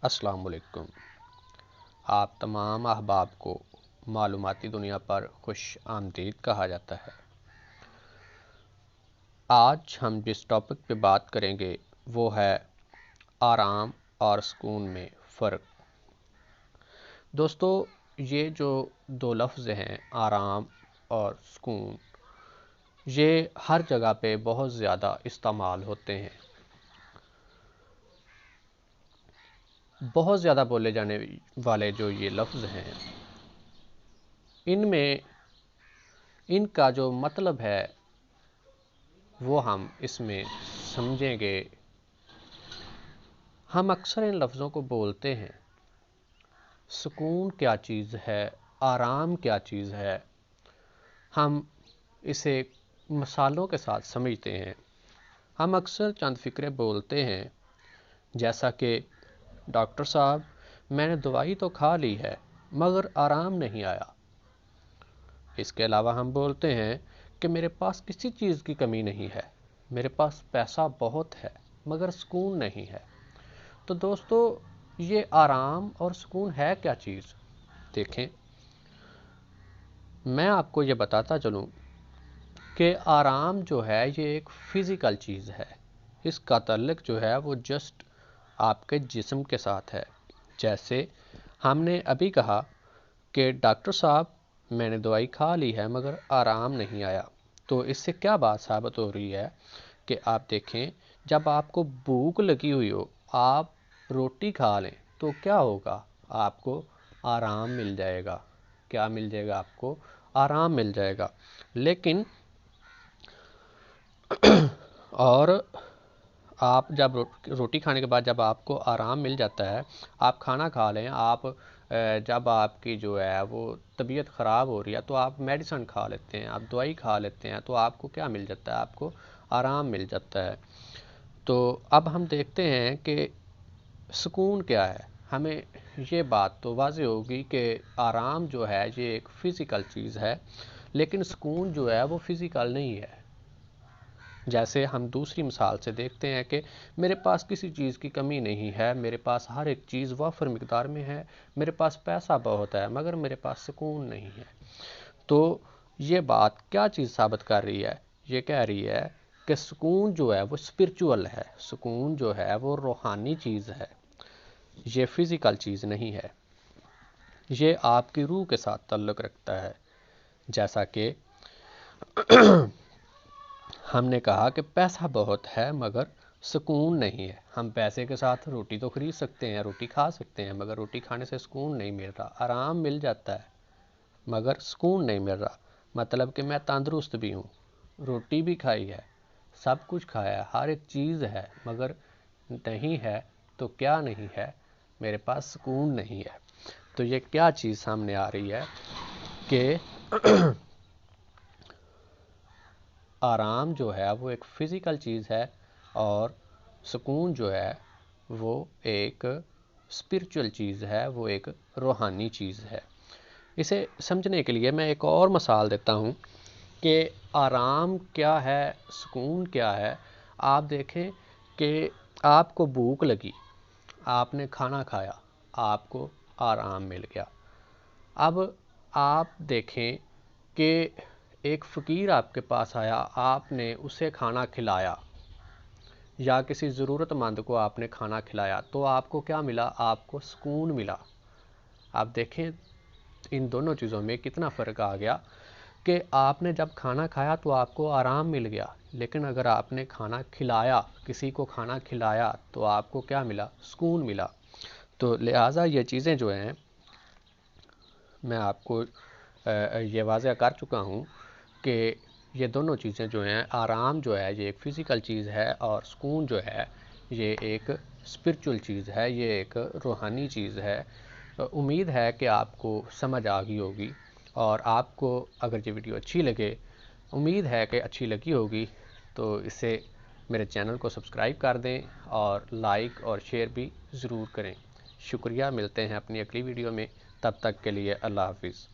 السلام علیکم۔ آپ تمام احباب کو معلوماتی دنیا پر خوش آمدید کہا جاتا ہے۔ آج ہم جس ٹاپک پہ بات کریں گے وہ ہے آرام اور سکون میں فرق۔ دوستو، یہ جو دو لفظ ہیں آرام اور سکون، یہ ہر جگہ پہ بہت زیادہ استعمال ہوتے ہیں۔ بہت زیادہ بولے جانے والے جو یہ لفظ ہیں، ان کا جو مطلب ہے وہ ہم اس میں سمجھیں گے۔ ہم اکثر ان لفظوں کو بولتے ہیں، سکون کیا چیز ہے، آرام کیا چیز ہے، ہم اسے مثالوں کے ساتھ سمجھتے ہیں۔ ہم اکثر چند فقرے بولتے ہیں، جیسا کہ ڈاکٹر صاحب میں نے دوائی تو کھا لی ہے مگر آرام نہیں آیا۔ اس کے علاوہ ہم بولتے ہیں کہ میرے پاس کسی چیز کی کمی نہیں ہے، میرے پاس پیسہ بہت ہے مگر سکون نہیں ہے۔ تو دوستو، یہ آرام اور سکون ہے کیا چیز؟ دیکھیں، میں آپ کو یہ بتاتا چلوں کہ آرام جو ہے یہ ایک فزیکل چیز ہے۔ اس کا تعلق جو ہے وہ جسٹ آپ کے جسم کے ساتھ ہے۔ جیسے ہم نے ابھی کہا کہ ڈاکٹر صاحب میں نے دوائی کھا لی ہے مگر آرام نہیں آیا، تو اس سے کیا بات ثابت ہو رہی ہے کہ آپ دیکھیں، جب آپ کو بھوک لگی ہوئی ہو، آپ روٹی کھا لیں تو کیا ہوگا؟ آپ کو آرام مل جائے گا۔ کیا مل جائے گا؟ آپ کو آرام مل جائے گا۔ لیکن اور آپ جب روٹی کھانے کے بعد جب آپ کو آرام مل جاتا ہے، آپ کھانا کھا لیں، جب آپ کی جو ہے وہ طبیعت خراب ہو رہی ہے تو آپ میڈیسن کھا لیتے ہیں، آپ دوائی کھا لیتے ہیں، تو آپ کو کیا مل جاتا ہے؟ آپ کو آرام مل جاتا ہے۔ تو اب ہم دیکھتے ہیں کہ سکون کیا ہے۔ ہمیں یہ بات تو واضح ہوگی کہ آرام جو ہے یہ ایک فزیکل چیز ہے، لیکن سکون جو ہے وہ فزیکل نہیں ہے۔ جیسے ہم دوسری مثال سے دیکھتے ہیں کہ میرے پاس کسی چیز کی کمی نہیں ہے، میرے پاس ہر ایک چیز وافر مقدار میں ہے، میرے پاس پیسہ بہت ہے مگر میرے پاس سکون نہیں ہے۔ تو یہ بات کیا چیز ثابت کر رہی ہے؟ یہ کہہ رہی ہے کہ سکون جو ہے وہ اسپرچول ہے، سکون جو ہے وہ روحانی چیز ہے، یہ فزیکل چیز نہیں ہے۔ یہ آپ کی روح کے ساتھ تعلق رکھتا ہے۔ جیسا کہ ہم نے کہا کہ پیسہ بہت ہے مگر سکون نہیں ہے۔ ہم پیسے کے ساتھ روٹی تو خرید سکتے ہیں، روٹی کھا سکتے ہیں، مگر روٹی کھانے سے سکون نہیں مل رہا۔ آرام مل جاتا ہے مگر سکون نہیں مل رہا۔ مطلب کہ میں تندرست بھی ہوں، روٹی بھی کھائی ہے، سب کچھ کھایا ہے، ہر ایک چیز ہے، مگر نہیں ہے تو کیا نہیں ہے؟ میرے پاس سکون نہیں ہے۔ تو یہ کیا چیز سامنے آ رہی ہے کہ آرام جو ہے وہ ایک فزیکل چیز ہے اور سکون جو ہے وہ ایک اسپرچول چیز ہے، وہ ایک روحانی چیز ہے۔ اسے سمجھنے کے لیے میں ایک اور مثال دیتا ہوں کہ آرام کیا ہے، سکون کیا ہے۔ آپ دیکھیں کہ آپ کو بھوک لگی، آپ نے کھانا کھایا، آپ کو آرام مل گیا۔ اب آپ دیکھیں کہ ایک فقیر آپ کے پاس آیا، آپ نے اسے کھانا کھلایا، یا کسی ضرورت مند کو آپ نے کھانا کھلایا، تو آپ کو کیا ملا؟ آپ کو سکون ملا۔ آپ دیکھیں ان دونوں چیزوں میں کتنا فرق آ گیا کہ آپ نے جب کھانا کھایا تو آپ کو آرام مل گیا، لیکن اگر آپ نے کھانا کھلایا، کسی کو کھانا کھلایا، تو آپ کو کیا ملا؟ سکون ملا۔ تو لہٰذا یہ چیزیں جو ہیں، میں آپ کو یہ واضح کر چکا ہوں کہ یہ دونوں چیزیں جو ہیں، آرام جو ہے یہ ایک فزیکل چیز ہے اور سکون جو ہے یہ ایک اسپرچول چیز ہے، یہ ایک روحانی چیز ہے۔ امید ہے کہ آپ کو سمجھ آ گئی ہوگی، اور آپ کو اگر یہ ویڈیو اچھی لگے، امید ہے کہ اچھی لگی ہوگی، تو اسے میرے چینل کو سبسکرائب کر دیں اور لائک اور شیئر بھی ضرور کریں۔ شکریہ، ملتے ہیں اپنی اگلی ویڈیو میں، تب تک کے لیے اللہ حافظ۔